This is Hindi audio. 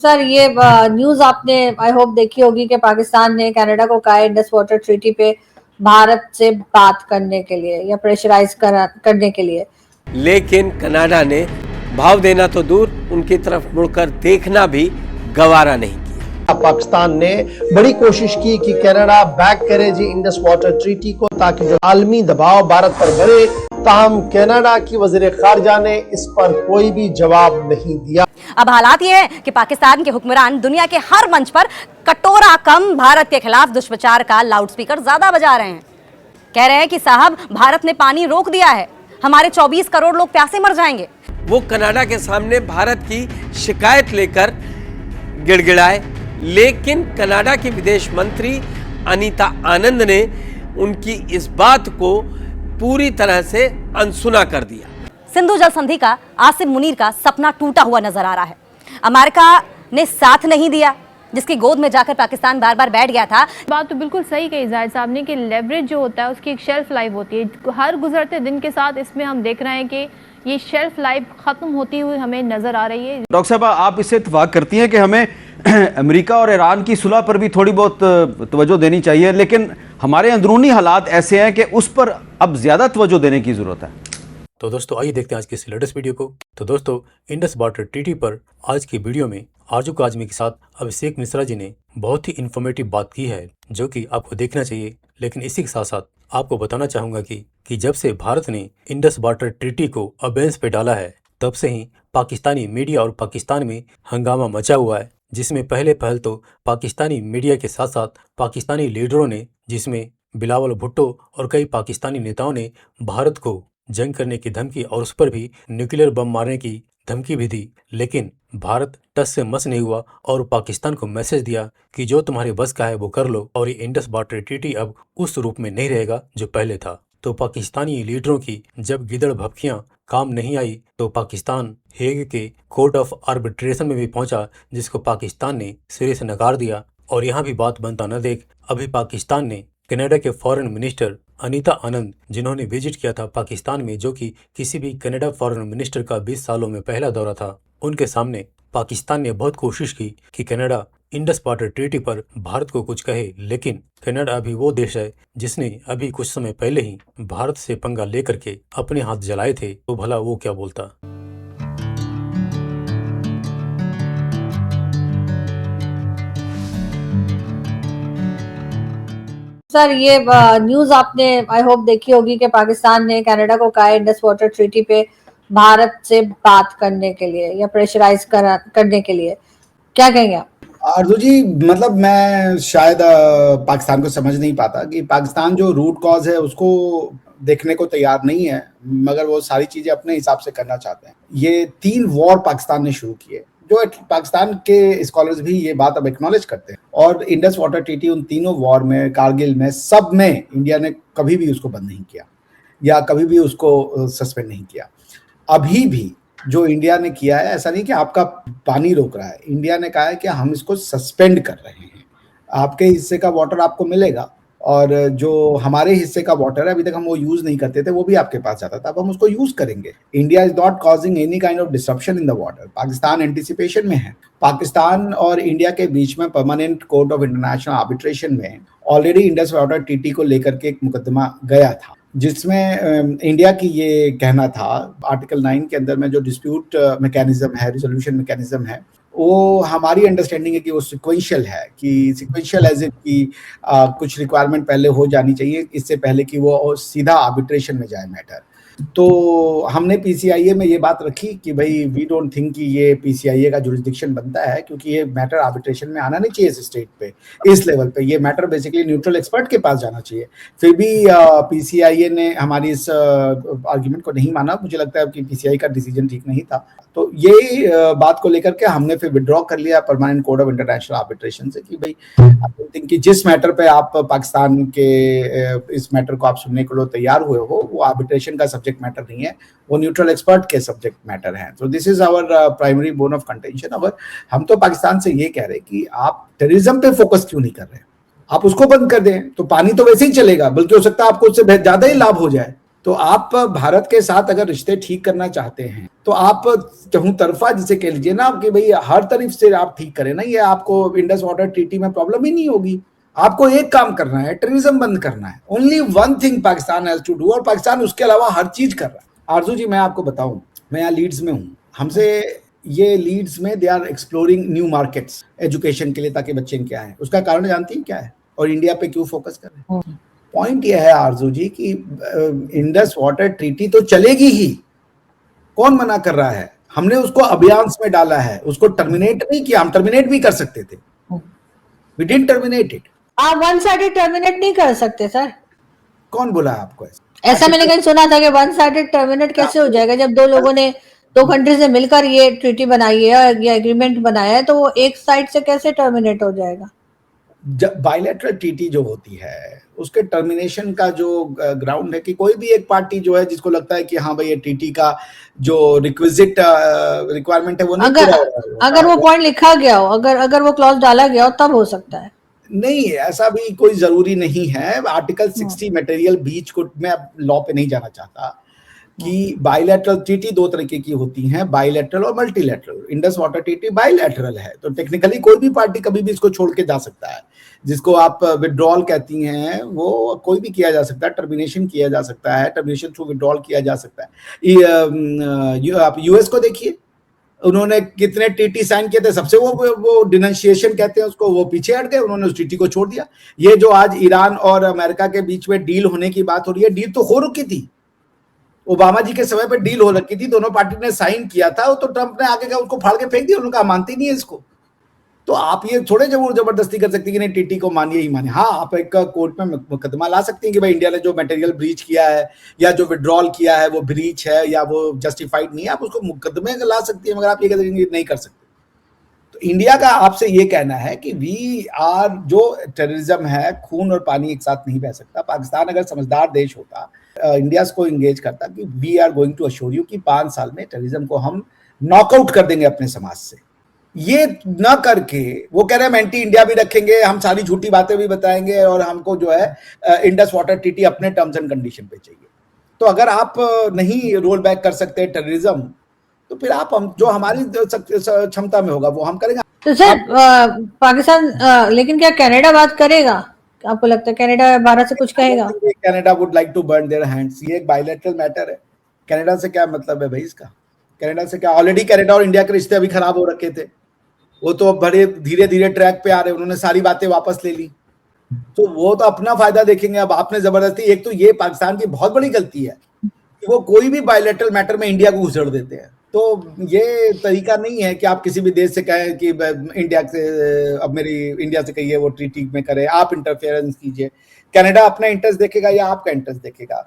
सर ये न्यूज़ आपने आई होप देखी होगी कि पाकिस्तान ने कनाडा को कहा है इंडस वाटर ट्रीटी पे भारत से बात करने के लिए या प्रेशराइज करने के लिए। लेकिन कनाडा ने भाव देना तो दूर, उनकी तरफ मुड़कर देखना भी गवारा नहीं किया। पाकिस्तान ने बड़ी कोशिश की कि कनाडा बैक करे जी इंडस वाटर ट्रीटी को, ताकि जो आलमी दबाव भारत पर बढ़े। ताहम कनाडा की वज़ीर ख़ारिजा ने इस पर कोई भी जवाब नहीं दिया। अब हालात ये है कि पाकिस्तान के हुक्मरान दुनिया के हर मंच पर कटोरा कम भारत के खिलाफ दुष्प्रचार का लाउडस्पीकर ज्यादा बजा रहे हैं। कह रहे हैं कि साहब भारत ने पानी रोक दिया है, हमारे 24 करोड़ लोग प्यासे मर जाएंगे। वो कनाडा के सामने भारत की शिकायत लेकर गिड़गिड़ाए, लेकिन कनाडा की विदेश मंत्री अनीता आनंद ने उनकी इस बात को पूरी तरह से अनसुना कर दिया। सिंधु जल संधि का आसिम मुनीर का सपना टूटा हुआ नजर आ रहा है। अमेरिका ने साथ नहीं दिया, जिसकी गोद में जाकर पाकिस्तान बार बार बैठ गया था। बात तो बिल्कुल सही कही जाहिद साहब ने कि लेवरेज जो होता है उसकी एक शेल्फ लाइफ होती है। हर गुजरते दिन के साथ इसमें हम देख रहे हैं कि ये शेल्फ लाइफ खत्म होती हुई हमें नजर आ रही है। डॉक्टर साहब, आप इससे इत्तेफाक करती हैं कि हमें अमेरिका और ईरान की सुलह पर भी थोड़ी बहुत तवज्जो देनी चाहिए, लेकिन हमारे अंदरूनी हालात ऐसे हैं कि उस पर अब ज्यादा तवज्जो देने की जरूरत है। तो दोस्तों आइए देखते हैं आज की इस लेटेस्ट वीडियो को। तो दोस्तों इंडस वाटर ट्रीटी पर आज की वीडियो में आरजू काजमी के साथ अभिषेक मिश्रा जी ने बहुत ही इन्फॉर्मेटिव बात की है, जो कि आपको देखना चाहिए। लेकिन इसी के साथ साथ आपको बताना चाहूँगा कि जब से भारत ने इंडस वाटर ट्रीटी को अबेंस पे डाला है, तब से ही पाकिस्तानी मीडिया और पाकिस्तान में हंगामा मचा हुआ है, जिसमें पहल तो पाकिस्तानी मीडिया के साथ साथ पाकिस्तानी लीडरों ने, जिसमें बिलावल भुट्टो और कई पाकिस्तानी नेताओं ने भारत को जंग करने की धमकी और उस पर भी न्यूक्लियर बम मारने की धमकी भी दी। लेकिन भारत टस से मस नहीं हुआ और पाकिस्तान को मैसेज दिया कि जो तुम्हारे बस का है वो कर लो, और ये इंडस वाटर ट्रीटी अब उस रूप में नहीं रहेगा जो पहले था। तो पाकिस्तानी लीडरों की जब गिदड़ भपकियां काम नहीं आई, तो पाकिस्तान हेग के कोर्ट ऑफ आर्बिट्रेशन में भी पहुंचा, जिसको पाकिस्तान ने सिरे से नकार दिया। और यहाँ भी बात बनता न देख, अभी पाकिस्तान ने कनाडा के फॉरेन मिनिस्टर अनीता आनंद, जिन्होंने विजिट किया था पाकिस्तान में, जो कि किसी भी कनाडा फॉरेन मिनिस्टर का 20 सालों में पहला दौरा था, उनके सामने पाकिस्तान ने बहुत कोशिश की कि कनाडा इंडस वाटर ट्रीटी पर भारत को कुछ कहे। लेकिन कनाडा अभी वो देश है जिसने अभी कुछ समय पहले ही भारत से पंगा लेकर के अपने हाथ जलाए थे, तो भला वो क्या बोलता। सर ये न्यूज़ आपने आई होप देखी होगी कि पाकिस्तान ने कनाडा को कहा है इंडस वाटर ट्रीटी पे भारत से बात करने के लिए या प्रेशराइज करने के लिए। क्या कहेंगे आप? आरजू जी, मतलब मैं शायद पाकिस्तान को समझ नहीं पाता कि पाकिस्तान जो रूट कॉज है उसको देखने को तैयार नहीं है, मगर वो सारी चीजें अपने हिसाब से करना चाहते हैं। ये 3 वॉर पाकिस्तान ने शुरू किए, जो पाकिस्तान के स्कॉलर्स भी ये बात अब एक्नॉलेज करते हैं। और इंडस वाटर ट्रीटी उन तीनों वॉर में, कारगिल में, सब में इंडिया ने कभी भी उसको बंद नहीं किया या कभी भी उसको सस्पेंड नहीं किया। अभी भी जो इंडिया ने किया है, ऐसा नहीं कि आपका पानी रोक रहा है, इंडिया ने कहा है कि हम इसको सस्पेंड कर रहे हैं। आपके हिस्से का वाटर आपको मिलेगा, और जो हमारे हिस्से का वाटर है, अभी तक हम वो यूज नहीं करते थे, वो भी आपके पास जाता था, अब हम उसको यूज करेंगे। India is not causing any kind of disruption in the water. Pakistan anticipation में है। पाकिस्तान और इंडिया के बीच में permanent court of international arbitration में ऑलरेडी इंडस वाटर ट्रीटी को लेकर के एक मुकदमा गया था, जिसमें इंडिया की ये कहना था, आर्टिकल 9 के अंदर में जो डिस्प्यूट मैकेनिज्म है, रिजोल्यूशन मैकेनिज्म है, वो हमारी अंडरस्टैंडिंग है कि वो सिक्वेंशियल है, कि सिक्वेंशियल एज इट कि कुछ रिक्वायरमेंट पहले हो जानी चाहिए इससे पहले कि वो सीधा आर्बिट्रेशन में जाए मैटर। तो हमने पीसीआईए में ये बात रखी कि भाई वी डोंट थिंक कि ये पीसीआईए का जुरिसडिक्शन बनता है, क्योंकि ये मैटर आर्बिट्रेशन में आना नहीं चाहिए इस स्टेट पे, इस लेवल पे। ये मैटर बेसिकली न्यूट्रल एक्सपर्ट के पास जाना चाहिए। फिर भी पीसीआईए ने हमारी इस आर्ग्यूमेंट को नहीं माना। मुझे लगता है कि पीसीआई का डिसीजन ठीक नहीं था। तो यही बात को लेकर के हमने फिर विड्रॉ कर लिया permanent court of international arbitration से कि भाई आई डोंट थिंक कि जिस मैटर पे आप पाकिस्तान के इस मैटर को आप सुनने के लिए तैयार हुए हो, वो आर्बिट्रेशन का सब्जेक्ट मैटर नहीं है, वो न्यूट्रल एक्सपर्ट के सब्जेक्ट मैटर है। तो this is our primary bone of contention. और हम तो पाकिस्तान से ये कह रहे हैं कि आप टेररिज्म पे फोकस क्यों नहीं कर रहे, आप उसको बंद कर दें तो पानी तो वैसे ही चलेगा, बल्कि हो सकता है आपको उससे ज्यादा ही लाभ हो जाए। तो आप भारत के साथ अगर रिश्ते ठीक करना चाहते हैं तो आप चहुतरफा जिसे कह लीजिए ना कि भाई हर तरफ से आप ठीक करें ना, ये आपको इंडस वाटर ट्रीटी में प्रॉब्लम ही नहीं होगी। आपको एक काम करना है, टेररिज्म बंद करना है। Only one thing Pakistan has to do, और पाकिस्तान उसके अलावा हर चीज कर रहा है। आरजू जी, मैं आपको बताऊं, मैं यहाँ लीड्स में हूँ, हमसे ये लीड्स में they are exploring new markets education के लिए, ताकि बच्चे इनके आए। उसका कारण जानती हैं क्या है, और इंडिया पे क्यों फोकस कर रहे हैं? पॉइंट यह है आरजू जी कि इंडस वाटर ट्रीटी तो चलेगी ही, कौन मना कर रहा है? हमने उसको अभियान में डाला है, उसको टर्मिनेट नहीं किया। हम टर्मिनेट भी कर सकते थे, वी डिडंट टर्मिनेट इट। आप वन साइडेड टर्मिनेट नहीं कर सकते सर। कौन बोला आपको ऐसा मैंने कहीं सुना था कि वन साइडेड टर्मिनेट कैसे हो जाएगा? जब दो लोगों ने, दो कंट्रीज ने मिलकर ये ट्रीटी बनाई है, ये एग्रीमेंट बनाया है, तो वो एक साइड से कैसे टर्मिनेट हो जाएगा? बायलैटरल ट्रीटी जो होती है उसके टर्मिनेशन का जो ग्राउंड है कि कोई भी एक पार्टी जो है जिसको लगता है कि हाँ भाई ये ट्रीटी का जो रिक्विजिट रिक्वायरमेंट है वो नहीं पूरा हो रहा है, अगर वो पॉइंट लिखा गया हो, अगर वो क्लॉज डाला गया हो, तब हो सकता है। नहीं, ऐसा भी कोई जरूरी नहीं है। आर्टिकल 60 मटेरियल बीच को मैं लॉ पे नहीं जाना चाहता कि बायलैटरल ट्रीटी दो तरीके की होती हैं, बायलैटरल और multilateral. Indus water treaty bilateral है, तो टेक्निकली कोई भी पार्टी कभी भी इसको छोड़ के जा सकता है। जिसको आप विड्रॉल कहती हैं वो कोई भी किया जा सकता है, टर्मिनेशन किया जा सकता है, टर्मिनेशन थ्रू विड्रॉल किया जा सकता है। आप यूएस को देखिए, उन्होंने कितने ट्रीटी साइन किए थे, सबसे वो डिनंशिएशन कहते हैं उसको, वो पीछे हट गए, उन्होंने उस ट्रीटी को छोड़ दिया। ये जो आज ईरान और अमेरिका के बीच में डील होने की बात हो रही है, डील तो हो रुकी थी, ओबामा जी के समय पे डील हो रखी थी, दोनों पार्टी ने साइन किया था, तो ट्रंप ने आगे उसको फाड़ के फेंक दिया, उन्होंने कहा मानती नहीं है इसको। तो आप ये थोड़े जबरदस्ती कर सकती है कि नहीं टीटी को मानिए ही मानिए। हाँ, आप एक कोर्ट में मुकदमा ला सकती हैं कि भाई इंडिया ने जो मटेरियल ब्रीच किया है या जो विड्रॉल किया है वो ब्रीच है या वो जस्टिफाइड नहीं है, आप उसको मुकदमे ला सकती है, मगर आप ये कहेंगे नहीं कर सकते। तो इंडिया का आपसे ये कहना है कि वी आर, जो टेररिज्म है, खून और पानी एक साथ नहीं बह सकता। पाकिस्तान अगर समझदार देश होता, इंडिया को इंगेज करता कि we are going to assure you कि 5 साल में टेररिज्म को हम नॉकआउट कर देंगे अपने समाज से। ये न करके वो कह रहे हैं हम एंटी इंडिया भी रखेंगे, हम सारी झूठी बातें भी बताएंगे और हमको जो है इंडस वाटर ट्रीटी अपने टर्म्स एंड कंडीशन पे चाहिए। तो अगर आप नहीं रोल बैक कर सकते टेररिज्म, तो फिर आप हम जो हमारी क्षमता में होगा वो हम करेंगे। तो सर पाकिस्तान लेकिन क्या कनाडा बात करेगा? आपको लगता है कनाडा भारत से कुछ कहेगा? Canada would like to burn their hands. ये एक बायलैटरल मैटर है, कनाडा से क्या मतलब है भाई इसका? कनाडा से क्या? ऑलरेडी कनाडा और इंडिया के रिश्ते अभी खराब हो रखे थे, वो तो बड़े धीरे धीरे ट्रैक पे आ रहे, उन्होंने सारी बातें वापस ले ली, तो वो तो अपना फायदा देखेंगे। अब आपने जबरदस्ती, एक तो ये पाकिस्तान की बहुत बड़ी गलती है कि वो कोई भी बायलैटरल मैटर में इंडिया को घुसड़ देते हैं। तो ये तरीका नहीं है कि आप किसी भी देश से कहें कि इंडिया से, अब मेरी इंडिया से कहिए वो ट्रीटी में करे, आप इंटरफेरेंस कीजिए। कनाडा अपना इंटरेस्ट देखेगा या आपका इंटरेस्ट देखेगा?